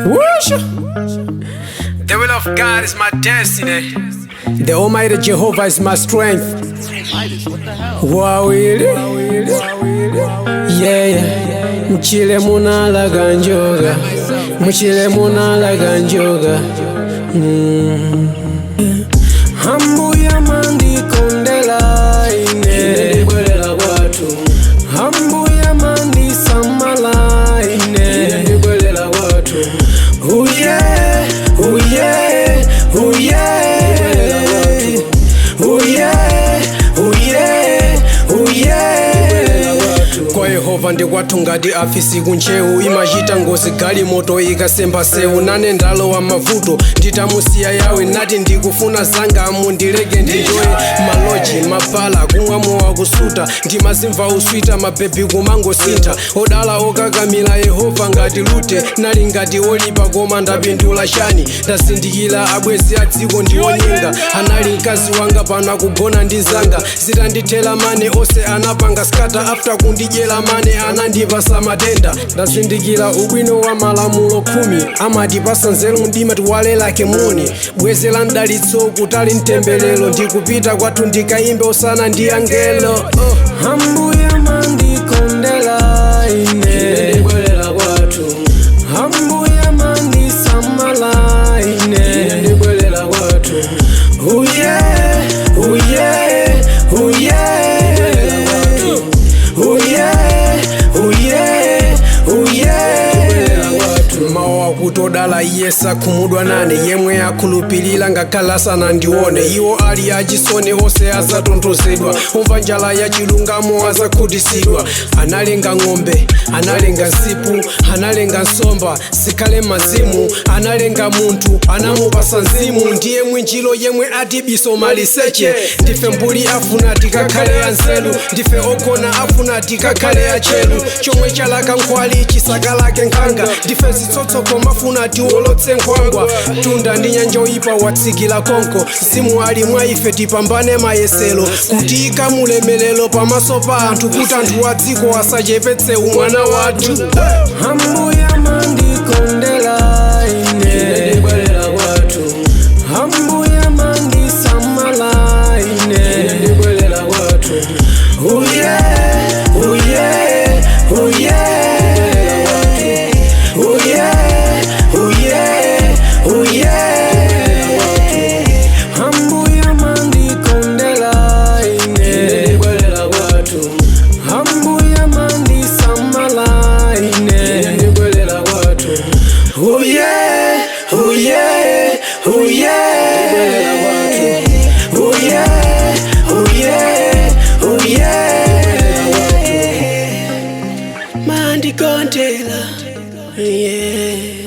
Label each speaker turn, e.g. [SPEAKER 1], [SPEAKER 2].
[SPEAKER 1] Whoosh!
[SPEAKER 2] The will of God is my destiny.
[SPEAKER 1] The Almighty Jehovah is my strength. Wawili, yeah. Mchile munala ganjoga, mchile munala ganjoga. Hambu ya mandi kondela ine, bwelela watu. Hambu ya mandi samala ine, bwelela watu. Oh yeah, oh yeah, oh yeah, oh yeah, oh yeah, oh yeah. Kwa Yehova ndikwathu ngati afisi kunchewu, imachita ngozi galimoto ikasemba sewu. Nane ndalowa mavuto nditamusiya yawe, nati ndikufuna zanga mundileke ndinjoye. Maloji mabala kumwa mowa kusuta, ndimazimva uswita mabebi kumangosintha. Odala okakamila Yehova ngati Lute, nali ngati olipa koma ndapindula chani. Ndasindikira abwezi a dziko ndionyenga, anali mkazi wanga pana kugona ndi zanga. Zitandithela mane ose anapanga skata, after kundidyera mane anandipasa matenda. Ndazindikira ubwino wa malamulo 10, amatipasa nzeru mdima tiwalela kemoni. Bwezi la mdalitso kutali mtembelero, ndikupita kwathu ndikayimbe osana ndi angelo. Hambu ya mandi kondela ine, ndibwelela kwathu. Hambu ya mandi samala ine, ndibwelela kwathu. Oh yeah, oh yeah, oh yeah, oh yeah, oh yeah, oh yeah. Mawa kutodala yesa kumudwa nane, yemwe akhulupilira ngakhala sanandione. Iwo ali achisoni ose azatonthosedwa, umva njala ya chilungamo azakhutisidwa. Analenga ng'ombe, analenga nsipu, analenga nsomba, sikhale mazimu. Analenga munthu, anamupasa mzimu. Ndiye mwinjilo yemwe atibiso maliseche. Ndife mbuli afuna tikakhale anzeru, ndife ogona afuna tikakhale achelu. Chomwe chalaka nkhwali chisaka lake nkhanga, ndife zitsotso koma afuna tiwolotse nkhwangwa. Tunda ndi nyanja oyipa watsikila konko, mzimu ali mwa ife tipambane mayesero. Kuti ikamulemelero pamaso pa anthu, kuti anthu a dziko asachepetse umwana wathu. Hambu ya mandi kondela ine, ndibwelela kwathu. Hambu ya mandi samala ine, ndibwelela kwathu. Oh yeah, oh yeah, oh yeah, oh yeah, oh yeah, oh yeah. Hambu ya mandi kondela ine, ndibwelela kwathu. Hambu ya mandi samala ine, ndibwelela kwathu. Oh yeah, oh yeah, oh yeah, oh yeah, oh yeah, oh yeah. Mandi kondela, yeah.